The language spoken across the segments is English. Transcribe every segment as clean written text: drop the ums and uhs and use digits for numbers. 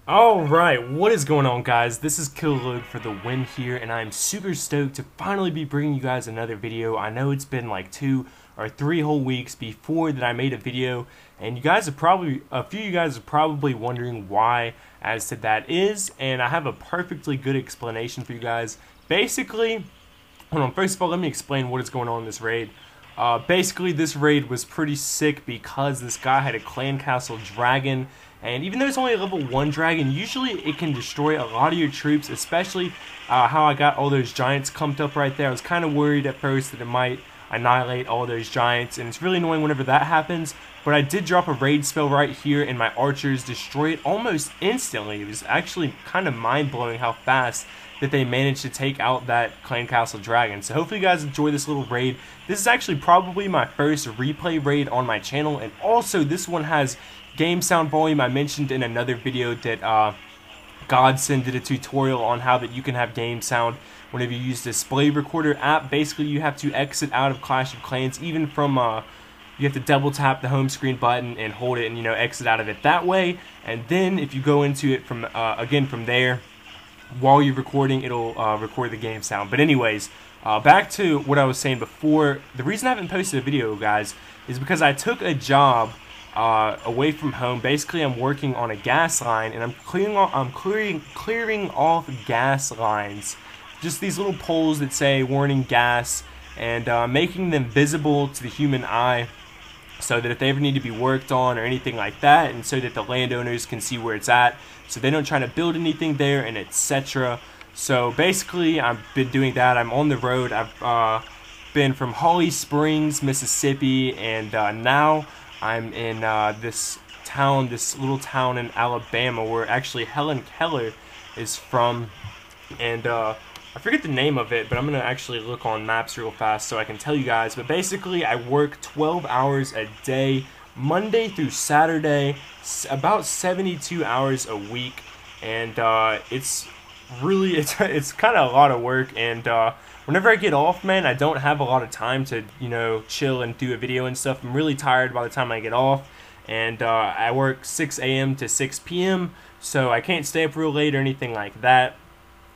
Alright, what is going on, guys? This is Killog for the win here, and I'm super stoked to finally be bringing you guys another video. I know it's been like 2 or 3 whole weeks before that I made a video, and a few of you guys are probably wondering why as to that is, and I have a perfectly good explanation for you guys. Basically, hold on, first of all, let me explain what is going on in this raid. Basically, this raid was pretty sick because this guy had a clan castle dragon, and even though it's only a level 1 dragon, usually it can destroy a lot of your troops, especially how I got all those giants clumped up right there. I was kind of worried at first that it might annihilate all those giants, and it's really annoying whenever that happens, but I did drop a raid spell right here, and my archers destroy it almost instantly. It was actually kind of mind-blowing how fast that they managed to take out that clan castle dragon. So hopefully you guys enjoy this little raid. This is actually probably my first replay raid on my channel, and also this one has game sound volume. I mentioned in another video that Godson did a tutorial on how that you can have game sound whenever you use the display recorder app. Basically, you have to exit out of Clash of Clans, even from you have to double tap the home screen button and hold it, and exit out of it that way. And then if you go into it from again from there, while you're recording, it'll record the game sound. But anyways, back to what I was saying before. The reason I haven't posted a video, guys, is because I took a job away from home. Basically, I'm working on a gas line, and I'm clearing off gas lines. Just these little poles that say warning gas, and making them visible to the human eye, so that if they ever need to be worked on or anything like that, and so that the landowners can see where it's at, so they don't try to build anything there, and etc. So basically, I've been doing that. I'm on the road. I've been from Holly Springs, Mississippi, and now I'm in this little town in Alabama, where actually Helen Keller is from, and I forget the name of it, but I'm going to actually look on maps real fast so I can tell you guys. But basically, I work 12 hours a day, Monday through Saturday, about 72 hours a week, and it's kind of a lot of work. And whenever I get off, man, I don't have a lot of time to chill and do a video and stuff. I'm really tired by the time I get off, and I work 6 a.m. to 6 p.m., so I can't stay up real late or anything like that.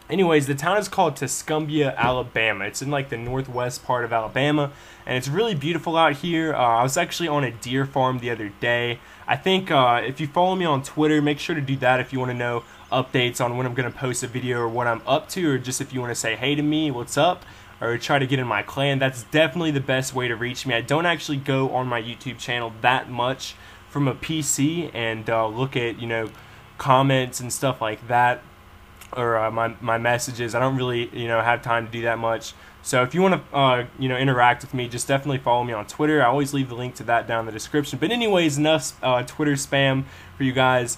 Anyways, the town is called Tuscumbia, Alabama. It's in like the northwest part of Alabama, and it's really beautiful out here. I was actually on a deer farm the other day. I think if you follow me on Twitter, make sure to do that if you want to know updates on when I'm going to post a video or what I'm up to, or just if you want to say hey to me, what's up, or try to get in my clan. That's definitely the best way to reach me. I don't actually go on my YouTube channel that much from a PC and look at comments and stuff like that, or my messages. I don't really have time to do that much. So if you want to interact with me, just definitely follow me on Twitter. I always leave the link to that down in the description. But anyways, enough Twitter spam for you guys.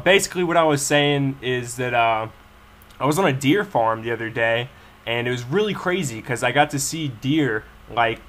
Basically what I was saying is that I was on a deer farm the other day, and it was really crazy because I got to see deer I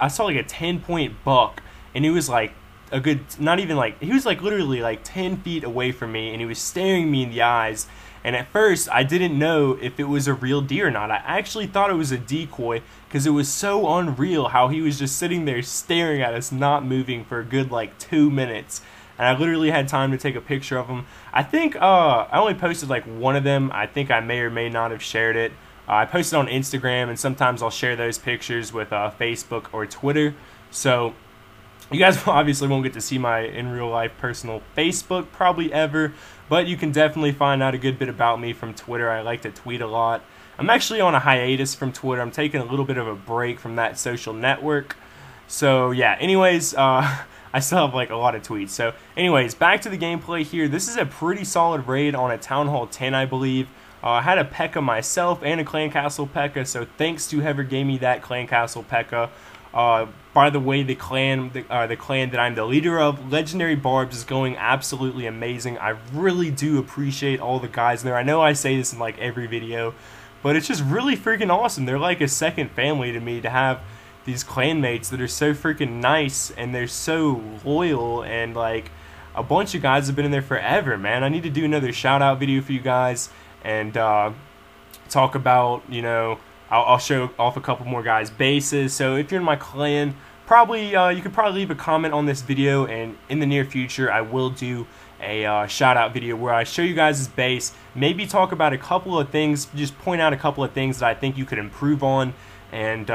saw like a 10-point buck, and he was like a good, not even like, he was like literally like 10 feet away from me, and he was staring me in the eyes. And at first, I didn't know if it was a real deer or not. I actually thought it was a decoy because it was so unreal how he was just sitting there staring at us, not moving for a good like 2 minutes. And I literally had time to take a picture of him. I think I only posted like one of them. I think I may or may not have shared it. I posted on Instagram, and sometimes I'll share those pictures with Facebook or Twitter. So you guys obviously won't get to see my in real life personal Facebook probably ever, but you can definitely find out a good bit about me from Twitter. I like to tweet a lot. I'm actually on a hiatus from Twitter. I'm taking a little bit of a break from that social network. So yeah, anyways, I still have like a lot of tweets. So anyways, back to the gameplay here. This is a pretty solid raid on a Town Hall 10, I believe. I had a P.E.K.K.A myself and a Clan Castle P.E.K.K.A, so thanks to whoever gave me that Clan Castle P.E.K.K.A. By the way, the clan that I'm the leader of, Legendary Barbs, is going absolutely amazing. I really do appreciate all the guys in there. I know I say this in like every video, but it's just really freaking awesome. They're like a second family to me, to have these clanmates that are so freaking nice, and they're so loyal, and like a bunch of guys have been in there forever, man. I need to do another shout out video for you guys, and talk about, I'll show off a couple more guys' bases. So if you're in my clan, probably you could probably leave a comment on this video, and in the near future I will do a shout out video where I show you guys his base, maybe talk about a couple of things, just point out a couple of things that I think you could improve on, and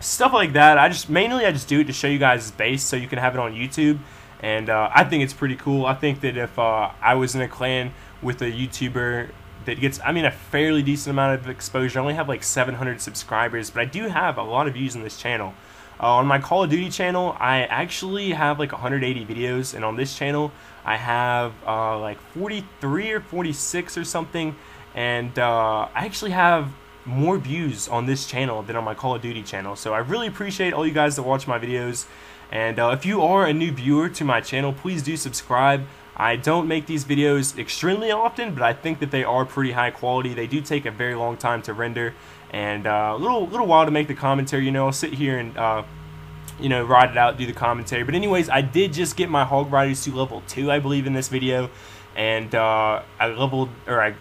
stuff like that. I just do it to show you guys his base so you can have it on YouTube, and I think it's pretty cool. I think that if I was in a clan with a YouTuber that gets, I mean, a fairly decent amount of exposure, I only have like 700 subscribers, but I do have a lot of views on this channel. On my Call of Duty channel, I actually have like 180 videos, and on this channel, I have like 43 or 46 or something, and I actually have more views on this channel than on my Call of Duty channel. So I really appreciate all you guys that watch my videos, and if you are a new viewer to my channel, please do subscribe. I don't make these videos extremely often, but I think that they are pretty high quality. They do take a very long time to render, and a little while to make the commentary. You know, I'll sit here and you know, ride it out, do the commentary. But anyways, I did just get my Hog Riders to level 2, I believe, in this video, and I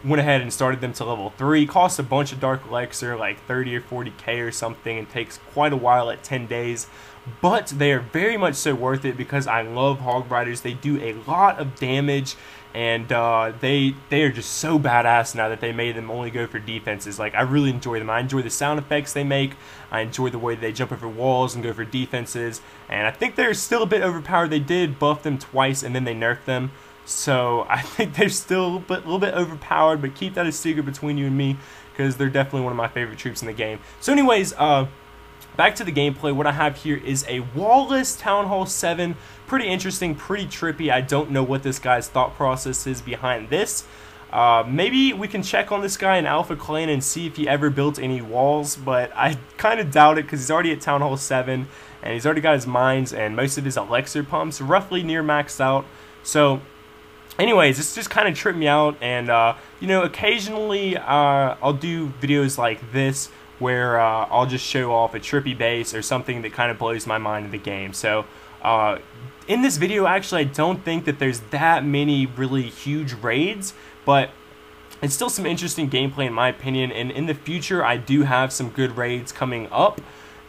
went ahead and started them to level 3. Cost a bunch of Dark Elixir, like 30 or 40k or something, and takes quite a while at 10 days. But they are very much so worth it because I love Hog Riders. They do a lot of damage, and they are just so badass now that they made them only go for defenses. Like, I really enjoy them. I enjoy the sound effects they make. I enjoy the way they jump over walls and go for defenses. And I think they're still a bit overpowered. They did buff them twice, and then they nerfed them. So I think they're still a little bit overpowered, but keep that a secret between you and me because they're definitely one of my favorite troops in the game. So anyways, back to the gameplay. What I have here is a wall-less Town Hall 7. Pretty interesting, pretty trippy. I don't know what this guy's thought process is behind this. Maybe we can check on this guy in Alpha Clan and see if he ever built any walls, but I kind of doubt it because he's already at Town Hall 7, and he's already got his mines and most of his elixir pumps roughly near maxed out. So anyways, this just kind of tripped me out, and you know, occasionally I'll do videos like this where I'll just show off a trippy base or something that kind of blows my mind in the game. So in this video, actually, I don't think that there's that many really huge raids, but it's still some interesting gameplay in my opinion, and in the future I do have some good raids coming up,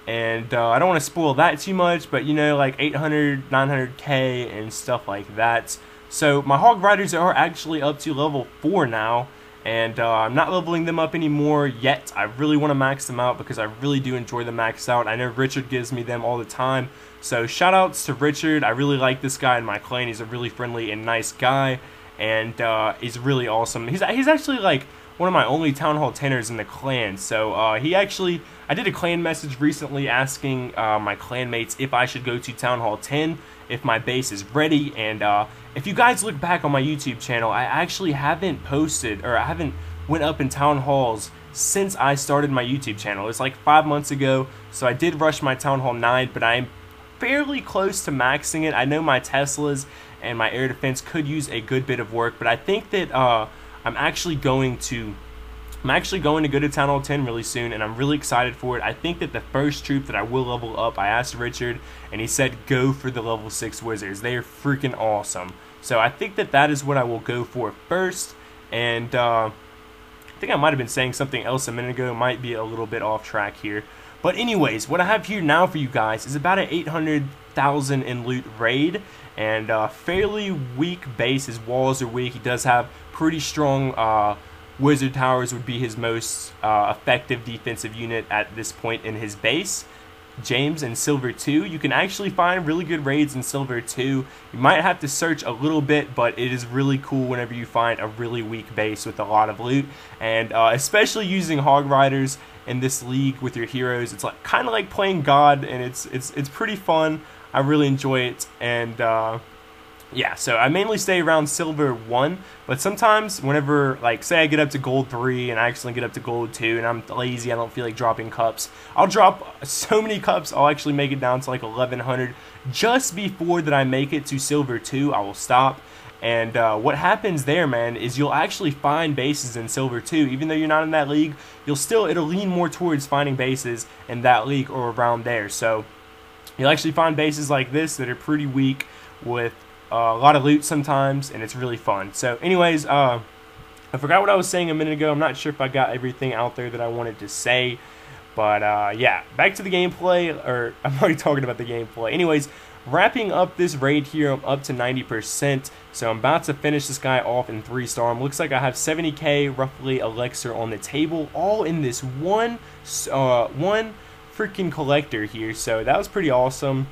and I don't want to spoil that too much, but you know, like 800, 900k and stuff like that. So my Hog Riders are actually up to level 4 now, and I'm not leveling them up anymore yet. I really want to max them out because I really do enjoy the max out. I know Richard gives me them all the time, so shout outs to Richard. I really like this guy in my clan. He's a really friendly and nice guy, and he's really awesome. He's actually like one of my only Town Hall 10ers in the clan. So I did a clan message recently asking my clanmates if I should go to Town Hall 10 if my base is ready, and if you guys look back on my YouTube channel, I actually haven't posted, or I haven't went up in Town Halls since I started my YouTube channel. It's like 5 months ago, so I did rush my Town Hall 9, but I'm fairly close to maxing it. I know my Teslas and my air defense could use a good bit of work, but I think that I'm actually going to go to Town Hall 10 really soon, and I'm really excited for it. I think that the first troop that I will level up, I asked Richard, and he said go for the level 6 wizards. They are freaking awesome. So I think that that is what I will go for first, and I think I might have been saying something else a minute ago. Might be a little bit off track here. But anyways, what I have here now for you guys is about an 800,000 in loot raid, and fairly weak base. His walls are weak. He does have pretty strong wizard towers, would be his most effective defensive unit at this point in his base. James in Silver 2. You can actually find really good raids in Silver 2. You might have to search a little bit, but it is really cool whenever you find a really weak base with a lot of loot, and especially using Hog Riders in this league with your heroes. It's like kind of like playing God, and it's pretty fun. I really enjoy it, and yeah, so I mainly stay around Silver 1, but sometimes whenever, like, say I get up to Gold 3 and I accidentally get up to Gold 2 and I'm lazy, I don't feel like dropping cups, I'll drop so many cups, I'll actually make it down to like 1100. Just before that I make it to Silver 2, I will stop. And what happens there, man, is you'll actually find bases in Silver 2. Even though you're not in that league, it'll lean more towards finding bases in that league or around there. So you'll actually find bases like this that are pretty weak with a lot of loot sometimes, and it's really fun. So anyways, I forgot what I was saying a minute ago. I'm not sure if I got everything out there that I wanted to say, but yeah, back to the gameplay, or I'm already talking about the gameplay. Anyways, wrapping up this raid here. I'm up to 90%, so I'm about to finish this guy off in 3-star. Looks like I have 70k roughly elixir on the table, all in this one freaking collector here. So that was pretty awesome,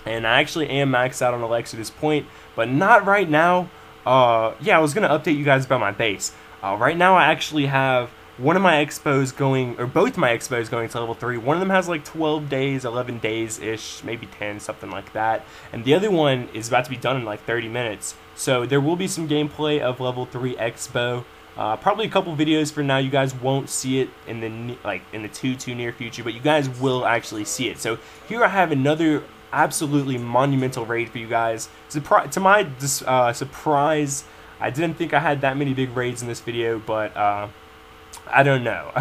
and I actually am maxed out on elixir at this point, but not right now. Yeah, I was gonna update you guys about my base. Right now I actually have one of my expos going, or both my expos going to level 3. One of them has like 12 days, 11 days-ish, maybe 10, something like that. And the other one is about to be done in like 30 minutes. So there will be some gameplay of level 3 expo. Probably a couple videos for now. You guys won't see it in the too near future, but you guys will actually see it. So here I have another absolutely monumental raid for you guys. To my surprise, I didn't think I had that many big raids in this video, but I don't know.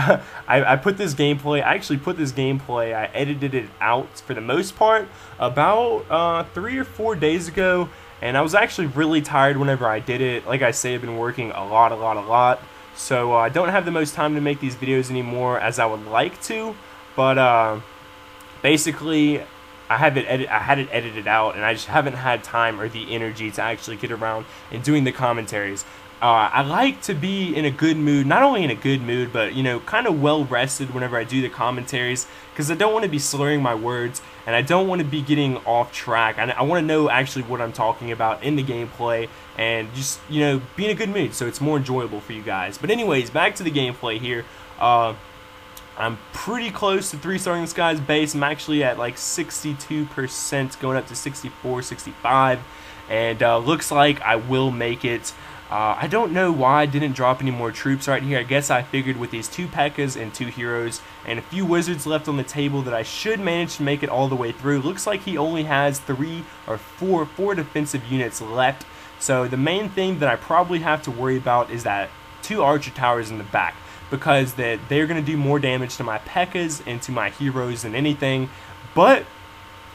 I put this gameplay, I edited it out for the most part about 3 or 4 days ago, and I was actually really tired whenever I did it. Like I say, I've been working a lot, so I don't have the most time to make these videos anymore as I would like to, but basically I had it edited out, and I just haven't had time or the energy to actually get around and doing the commentaries. I like to be in a good mood, not only in a good mood, but, you know, kind of well rested whenever I do the commentaries, because I don't want to be slurring my words, and I don't want to be getting off track. I want to know actually what I'm talking about in the gameplay, and just, you know, be in a good mood, so it's more enjoyable for you guys. But anyways, back to the gameplay here. I'm pretty close to 3-starring this guy's base. I'm actually at like 62%, going up to 64, 65, and looks like I will make it. I don't know why I didn't drop any more troops right here. I guess I figured with these 2 P.E.K.K.A.s and 2 heroes and a few wizards left on the table that I should manage to make it all the way through. Looks like he only has 3 or 4 defensive units left. So the main thing that I probably have to worry about is that 2 archer towers in the back, because they're going to do more damage to my P.E.K.K.A.s and to my heroes than anything. But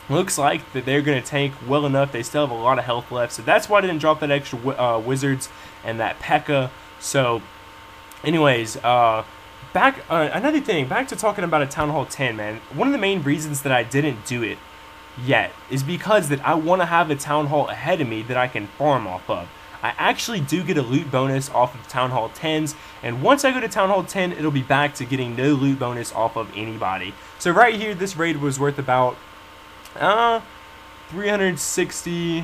looks like that they're going to tank well enough. They still have a lot of health left, so that's why I didn't drop that extra wizards and that P.E.K.K.A. So anyways, another thing, back to talking about a Town Hall 10, man. One of the main reasons that I didn't do it yet is because that I want to have a Town Hall ahead of me that I can farm off of. I actually do get a loot bonus off of Town Hall 10s, and once I go to Town Hall 10, it'll be back to getting no loot bonus off of anybody. So right here, this raid was worth about 360,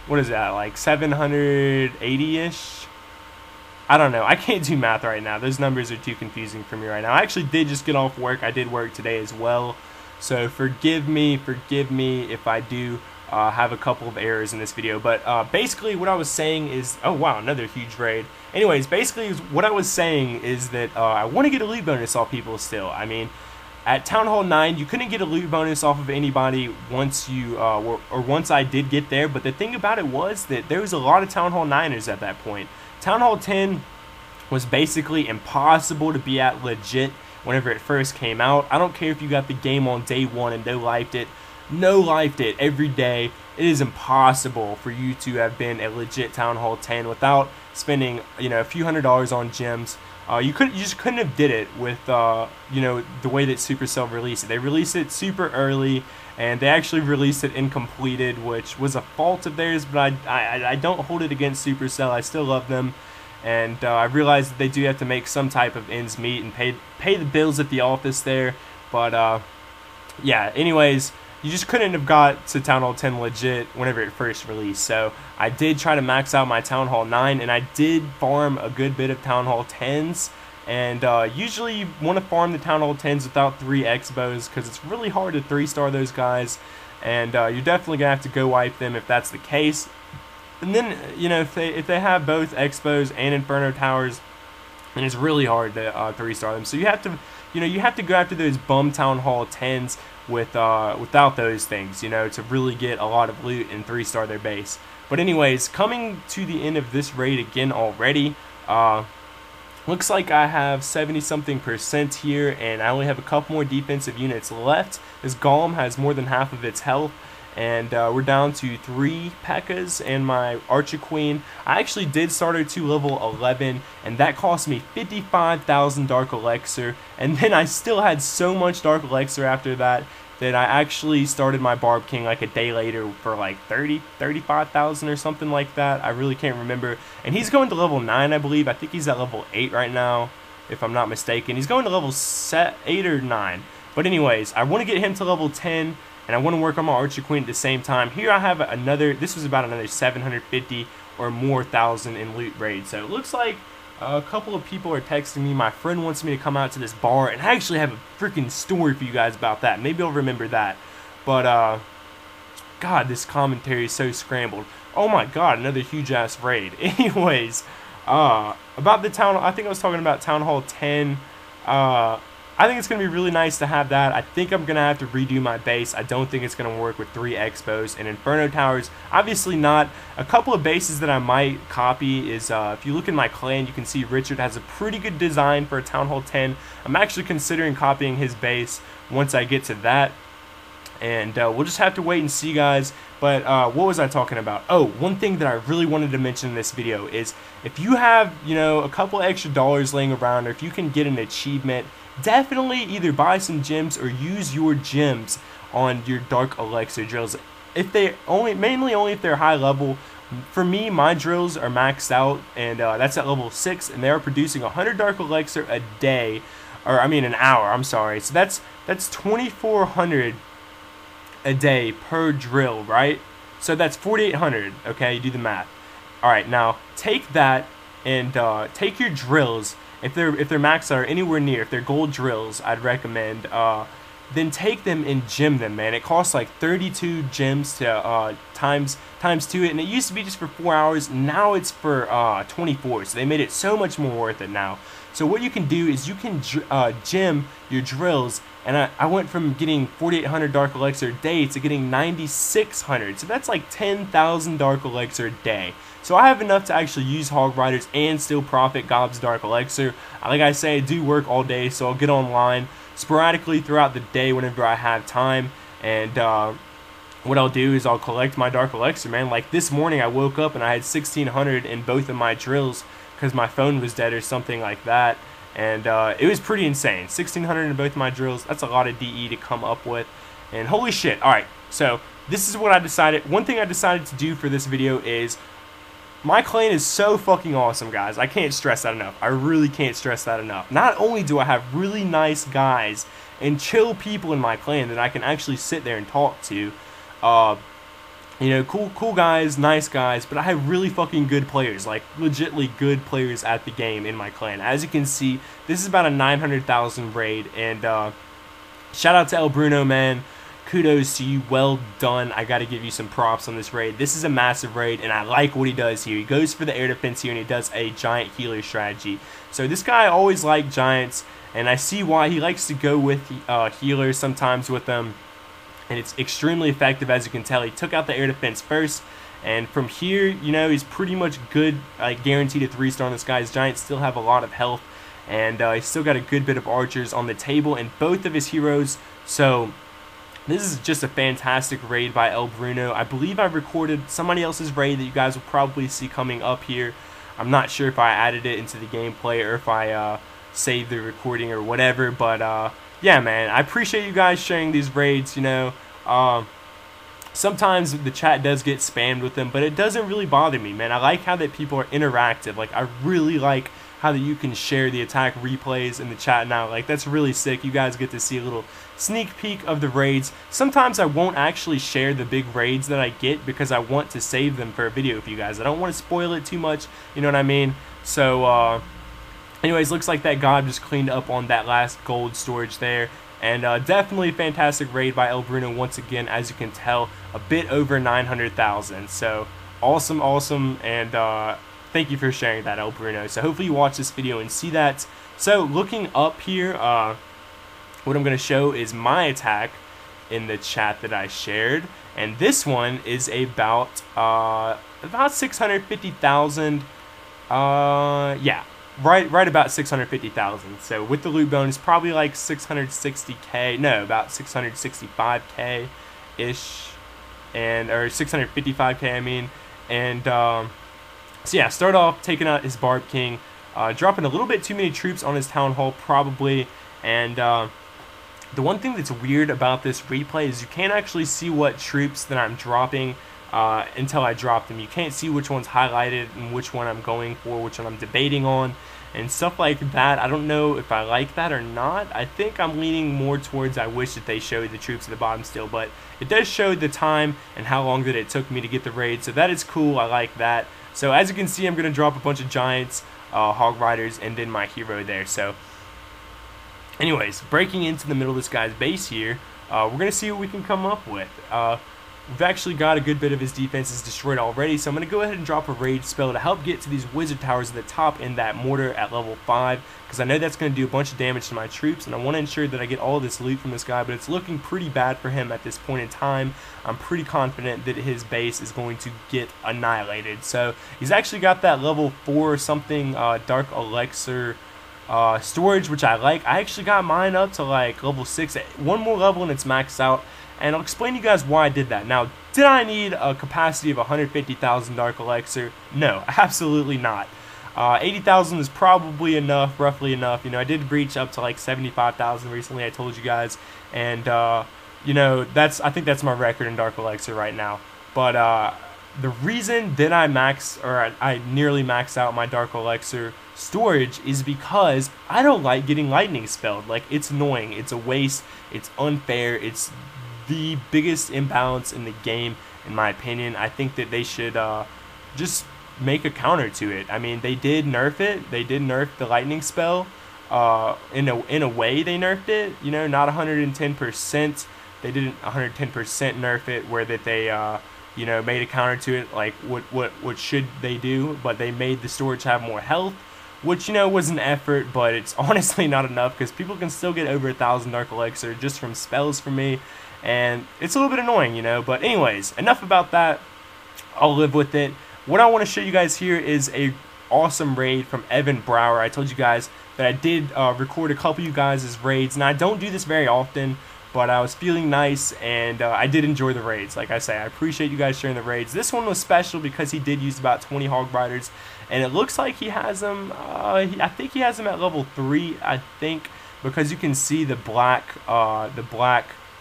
what is that, like 780-ish? I don't know. I can't do math right now. Those numbers are too confusing for me right now. I actually did just get off work. I did work today as well, so forgive me if I do have a couple of errors in this video. But basically what I was saying is, oh wow, another huge raid. Anyways, basically what I was saying is that I want to get a loot bonus off people still. I mean, at Town Hall 9, you couldn't get a loot bonus off of anybody once you, once I did get there, but the thing about it was that there was a lot of Town Hall 9ers at that point. Town Hall 10 was basically impossible to be at legit whenever it first came out. I don't care if you got the game on day 1 and no-lifed it every day. It is impossible for you to have been a legit Town Hall 10 without spending, you know, a few $100s on gems. You just couldn't have did it with you know, the way that Supercell released it. They released it super early, and they actually released it incompleted, which was a fault of theirs. But I don't hold it against Supercell. I still love them, and I realize that they do have to make some type of ends meet and pay the bills at the office there. But yeah, anyways, you just couldn't have got to Town Hall 10 legit whenever it first released. So I did try to max out my Town Hall 9, and I did farm a good bit of Town Hall 10s. And usually you want to farm the Town Hall 10s without 3 expos, because it's really hard to 3-star those guys. And you're definitely going to have to go wipe them if that's the case. And then, you know, if they have both expos and Inferno Towers, and it's really hard to 3-star them. So you have to, you know, you have to go after those bum Town Hall 10s without those things, you know, to really get a lot of loot and 3-star their base. But anyways, coming to the end of this raid again already, looks like I have 70-something% here, and I only have a couple more defensive units left. This Golem has more than half of its health, and we're down to 3 P.E.K.K.A.s and my Archer Queen. I actually did start her to level 11, and that cost me 55,000 Dark Elixir, and then I still had so much Dark Elixir after that that I actually started my Barb King like a day later for like 35,000 or something like that. I really can't remember. And he's going to level 9, I believe. I think he's at level 8 right now, if I'm not mistaken. He's going to level 8 or 9. But anyways, I want to get him to level 10, and I want to work on my Archer Queen at the same time. Here I have another, this was about another 750 or more thousand in loot raid. So it looks like a couple of people are texting me. My friend wants me to come out to this bar, and I actually have a freaking story for you guys about that. Maybe I'll remember that. But, God, this commentary is so scrambled. Oh my God, another huge-ass raid. Anyways, about the town, I think I was talking about Town Hall 10. I think it's going to be really nice to have that. I think I'm going to have to redo my base. I don't think it's going to work with 3 Expos and Inferno Towers. Obviously not. A couple of bases that I might copy is, if you look in my clan, you can see Richard has a pretty good design for a Town Hall 10. I'm actually considering copying his base once I get to that. And we'll just have to wait and see, guys. But what was I talking about? Oh, one thing that I really wanted to mention in this video is if you have, you know, a couple extra dollars laying around, or if you can get an achievement, definitely either buy some gems or use your gems on your Dark Elixir drills. If they mainly only if they're high level. For me, my drills are maxed out, and that's at level 6, and they're producing 100 Dark Elixir a day, or I mean an hour. I'm sorry. So that's 2,400 a day per drill, right? So that's 4,800. Okay, you do the math. All right, now take that and take your drills. If they're maxed out or anywhere near, if they're gold drills, I'd recommend. Then take them and gem them, man. It costs like 32 gems to times 2 it, and it used to be just for 4 hours. Now it's for 24. So they made it so much more worth it now. So what you can do is you can gem your drills, and I went from getting 4,800 Dark Elixir a day to getting 9,600. So that's like 10,000 Dark Elixir a day. So I have enough to actually use Hog Riders and still profit Gob's Dark Elixir. Like I say, I do work all day, so I'll get online sporadically throughout the day whenever I have time. And what I'll do is I'll collect my Dark Elixir, man. Like this morning I woke up and I had 1,600 in both of my drills because my phone was dead or something like that. And it was pretty insane. 1,600 in both of my drills. That's a lot of DE to come up with. And holy shit. Alright, so this is what I decided. One thing I decided to do for this video is my clan is so fucking awesome, guys. I can't stress that enough. I really can't stress that enough. Not only do I have really nice guys and chill people in my clan that I can actually sit there and talk to, you know, cool guys, nice guys, but I have really fucking good players, like legitly good players at the game in my clan. As you can see, this is about a 900,000 raid, and shout out to El Bruno, man. Kudos to you, well done. I gotta give you some props on this raid. This is a massive raid, and I like what he does here. He goes for the air defense here, and he does a giant healer strategy. So this guy always liked giants, and I see why. He likes to go with healers sometimes with them, and it's extremely effective. As you can tell, he took out the air defense first, and from here, you know, he's pretty much good, like guaranteed a 3-star on this guy. His giants still have a lot of health, and he's still got a good bit of archers on the table in both of his heroes. So this is just a fantastic raid by El Bruno. I believe I recorded somebody else's raid that you guys will probably see coming up here. I'm not sure if I added it into the gameplay or if I saved the recording or whatever, but yeah, man, I appreciate you guys sharing these raids. You know, sometimes the chat does get spammed with them, but it doesn't really bother me, man. I like how that people are interactive. Like, I really like how that you can share the attack replays in the chat now. Like, that's really sick. You guys get to see a little sneak peek of the raids. Sometimes I won't actually share the big raids that I get because I want to save them for a video for you guys. I don't want to spoil it too much, you know what I mean? So anyways, looks like that God just cleaned up on that last gold storage there. And definitely a fantastic raid by El Bruno once again. As you can tell, a bit over 900,000. So awesome, and thank you for sharing that, El Bruno. So hopefully you watch this video and see that. So looking up here, what I'm going to show is my attack in the chat that I shared. And this one is about 650,000. Yeah, right about 650,000. So with the loot bonus, probably like 660k. No, about 665k ish, and or 655k. I mean, and so yeah, start off taking out his Barb King, dropping a little bit too many troops on his Town Hall probably, and The one thing that's weird about this replay is you can't actually see what troops that I'm dropping until I drop them. You can't see which one's highlighted and which one I'm going for, which one I'm debating on, and stuff like that. I don't know if I like that or not. I think I'm leaning more towards I wish that they showed the troops at the bottom still, but it does show the time and how long that it took me to get the raid, so that is cool. I like that. So as you can see, I'm going to drop a bunch of giants, hog riders, and then my hero there. So anyways, breaking into the middle of this guy's base here, we're going to see what we can come up with. We've actually got a good bit of his defenses destroyed already, so I'm going to go ahead and drop a rage spell to help get to these wizard towers at the top in that mortar at level 5, because I know that's going to do a bunch of damage to my troops, and I want to ensure that I get all this loot from this guy, but it's looking pretty bad for him at this point in time. I'm pretty confident that his base is going to get annihilated. So he's actually got that level 4 or something dark elixir storage, which I like. I actually got mine up to like level 6, one more level and it's maxed out. And I'll explain to you guys why I did that. Now, did I need a capacity of 150,000 Dark Elixir? No, absolutely not. 80,000 is probably enough, roughly enough. You know, I did reach up to like 75,000 recently, I told you guys. And, you know, I think that's my record in Dark Elixir right now. But the reason that I nearly maxed out my Dark Elixir storage is because I don't like getting lightning spelled. Like, it's annoying, it's a waste, it's unfair, it's the biggest imbalance in the game, in my opinion. I think that they should just make a counter to it. I mean, they did nerf it. They did nerf the lightning spell. In a way, they nerfed it. You know, not 110%. They didn't 110% nerf it, where that they you know, made a counter to it. Like what should they do? But they made the storage have more health, which, you know, was an effort, but it's honestly not enough, because people can still get over 1,000 Dark Elixir just from spells for me. And it's a little bit annoying, you know. But anyways, enough about that. I'll live with it. What I want to show you guys here is a awesome raid from Evan Brower. I told you guys that I did record a couple of you guys' raids. Now, I don't do this very often, but I was feeling nice, and I did enjoy the raids. Like I say, I appreciate you guys sharing the raids. This one was special because he did use about 20 hog riders, and it looks like he has them, I think he has them at level 3, I think, because you can see the black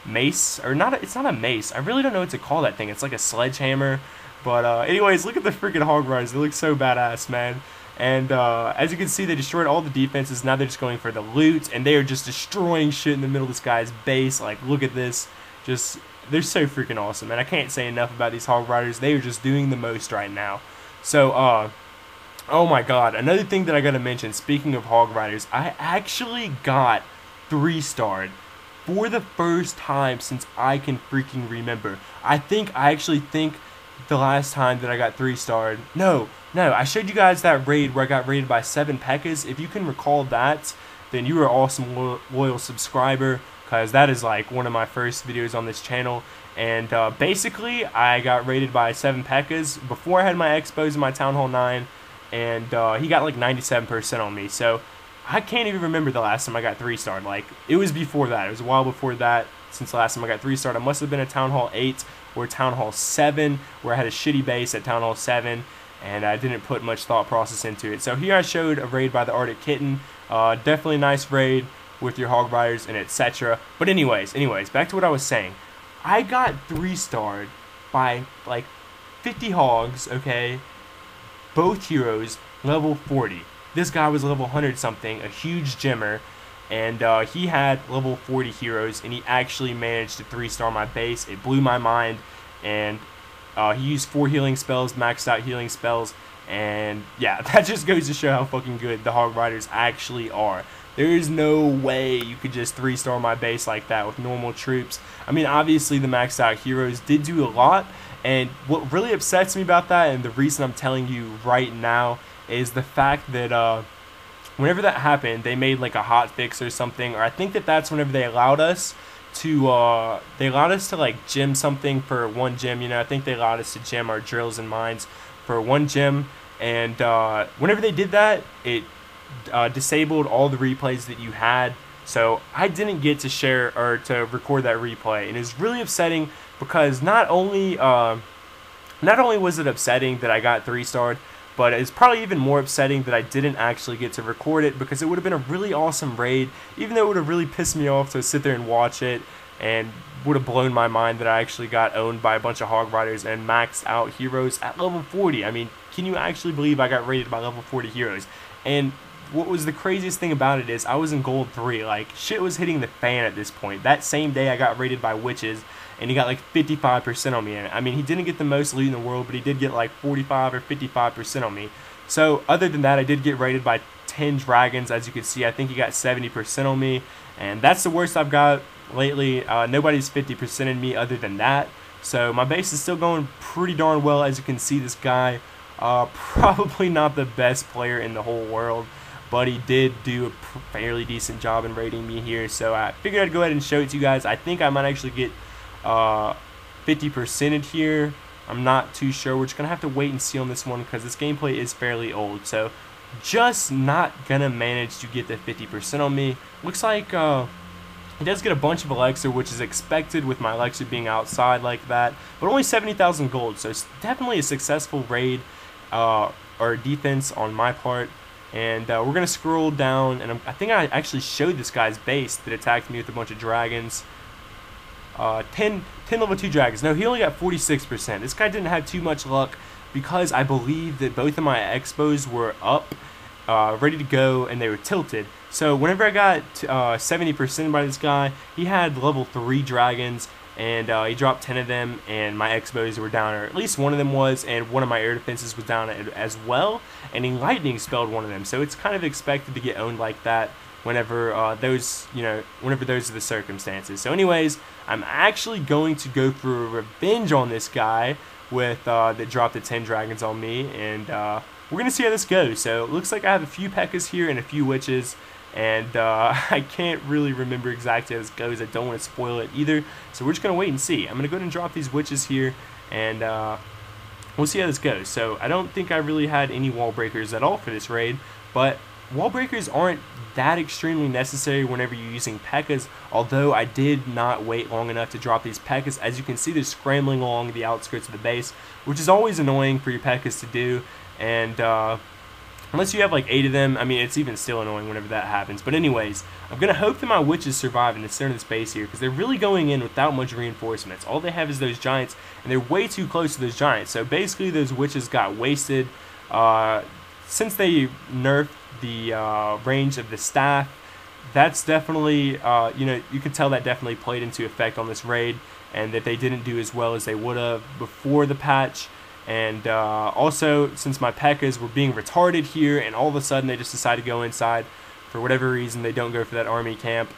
mace, or not, it's not a mace, I really don't know what to call that thing. It's like a sledgehammer. But anyways, look at the freaking hog riders. They look so badass, man. And as you can see, they destroyed all the defenses. Now they're just going for the loot, and they are just destroying shit in the middle of this guy's base. Like, look at this. Just, they're so freaking awesome, and I can't say enough about these hog riders. They are just doing the most right now. So oh my god, another thing that I gotta mention, speaking of hog riders, I actually got 3-starred for the first time since I can freaking remember. I actually think the last time that I got 3-starred, no, I showed you guys that raid where I got raided by 7 P.E.K.K.A.s. If you can recall that, then you are an awesome loyal subscriber, because that is like one of my first videos on this channel. And basically, I got raided by 7 P.E.K.K.A.s before I had my expos in my Town Hall 9, and he got like 97% on me. So I can't even remember the last time I got 3-starred. Like, it was before that. It was a while before that since the last time I got 3-starred. It must have been a Town Hall 8 or Town Hall 7, where I had a shitty base at Town Hall 7, and I didn't put much thought process into it. So here I showed a raid by the Arctic Kitten. Definitely a nice raid with your hog riders and etc. But anyways, back to what I was saying. I got 3-starred by like 50 hogs, okay? Both heroes level 40. This guy was level 100 something, a huge gemmer, and he had level 40 heroes, and he actually managed to 3-star my base. It blew my mind, and he used 4 healing spells, maxed out healing spells, and yeah, that just goes to show how fucking good the hog riders actually are. There is no way you could just 3-star my base like that with normal troops. I mean, obviously the maxed out heroes did do a lot, and what really upsets me about that, and the reason I'm telling you right now, is the fact that whenever that happened, they made like a hot fix or something, or I think that's whenever they allowed us to like gem something for 1 gem. You know, I think they allowed us to gem our drills and mines for 1 gem, and whenever they did that, it disabled all the replays that you had. So I didn't get to share or to record that replay, and it's really upsetting, because not only was it upsetting that I got 3-starred, But it's probably even more upsetting that I didn't actually get to record it, because it would have been a really awesome raid, even though it would have really pissed me off to sit there and watch it, and would have blown my mind that I actually got owned by a bunch of hog riders and maxed out heroes at level 40. I mean, can you actually believe I got raided by level 40 heroes? And what was the craziest thing about it is I was in gold 3. Like, shit was hitting the fan at this point. That same day I got raided by witches, and he got like 55% on me. And I mean, he didn't get the most loot in the world, but he did get like 45 or 55% on me. So other than that, I did get raided by 10 dragons. As you can see, I think he got 70% on me, and that's the worst I've got lately. Nobody's 50% in me other than that. So my base is still going pretty darn well. As you can see, this guy, probably not the best player in the whole world, but he did do a fairly decent job in raiding me here. So I figured I'd go ahead and show it to you guys. I think I might actually get 50%ed here. I'm not too sure. We're just gonna have to wait and see on this one, because this gameplay is fairly old. So just not gonna manage to get the 50% on me. Looks like he does get a bunch of elixir, which is expected with my elixir being outside like that, but only 70,000 gold. So it's definitely a successful raid or defense on my part. And we're going to scroll down, and I think I actually showed this guy's base that attacked me with a bunch of dragons. 10 level 2 dragons. No, he only got 46%. This guy didn't have too much luck, because I believe that both of my expos were up, ready to go, and they were tilted. So whenever I got 70% by this guy, he had level 3 dragons, and he dropped 10 of them, and my expos were down, or at least one of them was, and one of my air defenses was down as well, and he lightning spelled one of them. So it's kind of expected to get owned like that whenever those are the circumstances. So anyways, I'm actually going to go for a revenge on this guy with that dropped the 10 dragons on me, and we're gonna see how this goes. So it looks like I have a few P.E.K.K.A.s here and a few witches, and I can't really remember exactly how this goes. I don't want to spoil it either, so we're just gonna wait and see. I'm gonna go ahead and drop these witches here, and we'll see how this goes. So I don't think I really had any wall breakers at all for this raid, but wall breakers aren't that extremely necessary whenever you're using P.E.K.K.A.s, although I did not wait long enough to drop these P.E.K.K.A.s. As you can see, they're scrambling along the outskirts of the base, which is always annoying for your P.E.K.K.A.s to do, and unless you have like 8 of them, I mean, it's even still annoying whenever that happens. But anyways, I'm going to hope that my witches survive in the center of this base here, because they're really going in without much reinforcements. All they have is those giants, and they're way too close to those giants. So basically, those witches got wasted. Since they nerfed the range of the staff, that's definitely, you can tell that definitely played into effect on this raid, and that they didn't do as well as they would have before the patch. And also, since my P.E.K.K.A.s were being retarded here, and all of a sudden they just decided to go inside, for whatever reason they don't go for that army camp.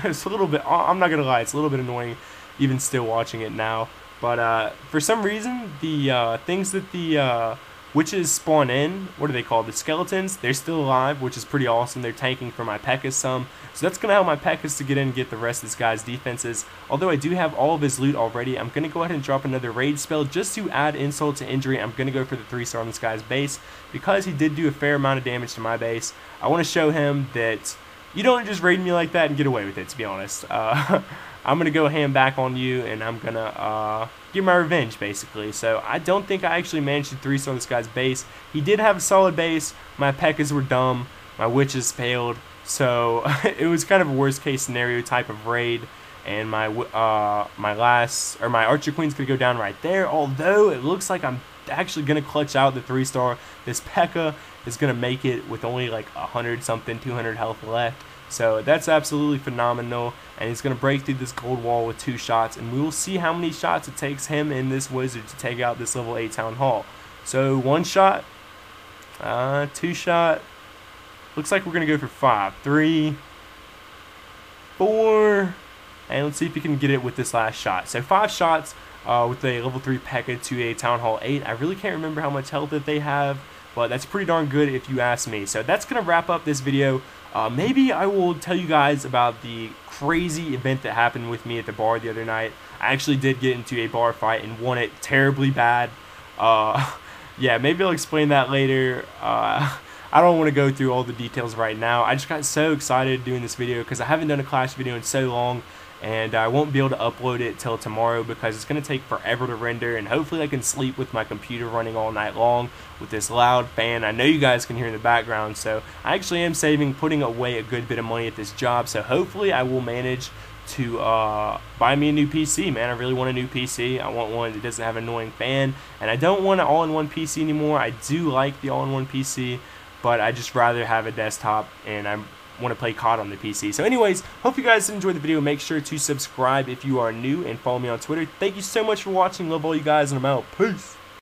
It's a little bit, I'm not going to lie, it's a little bit annoying even still watching it now. But for some reason, the things that the witches spawn in, what are they called? The skeletons, they're still alive, which is pretty awesome. They're tanking for my P.E.K.K.A.s some. So that's going to help my P.E.K.K.A.s to get in and get the rest of this guy's defenses. Although I do have all of his loot already, I'm going to go ahead and drop another raid spell just to add insult to injury. I'm going to go for the 3-star on this guy's base, because he did do a fair amount of damage to my base. I want to show him that you don't just raid me like that and get away with it, to be honest. I'm going to go ham back on you, and I'm going to get my revenge, basically. So I don't think I actually managed to 3-star this guy's base. He did have a solid base. My P.E.K.K.A.s were dumb. My witches failed. So it was kind of a worst case scenario type of raid, and my archer queen's gonna go down right there. Although it looks like I'm actually gonna clutch out the 3-star. This P.E.K.K.A. is gonna make it with only like 100 something, 200 health left. So that's absolutely phenomenal, and he's gonna break through this gold wall with 2 shots, and we will see how many shots it takes him and this wizard to take out this level 8 town hall. So 1 shot, 2 shot. Looks like we're going to go for 5. 3, 4, and let's see if we can get it with this last shot. So 5 shots with a level 3 P.E.K.K.A. to a Town Hall 8. I really can't remember how much health that they have, but that's pretty darn good if you ask me. So that's going to wrap up this video. Maybe I will tell you guys about the crazy event that happened with me at the bar the other night. I actually did get into a bar fight and won it terribly bad. Yeah, maybe I'll explain that later. I don't want to go through all the details right now. I just got so excited doing this video because I haven't done a Clash video in so long, and I won't be able to upload it till tomorrow because it's going to take forever to render, and hopefully I can sleep with my computer running all night long with this loud fan. I know you guys can hear in the background, so I actually am putting away a good bit of money at this job, so hopefully I will manage to buy me a new PC, man. I really want a new PC. I want one that doesn't have an annoying fan, and I don't want an all-in-one PC anymore. I do like the all-in-one PC, but I just rather have a desktop, and I want to play COD on the PC. So anyways, hope you guys enjoyed the video. Make sure to subscribe if you are new, and follow me on Twitter. Thank you so much for watching. Love all you guys, and I'm out. Peace.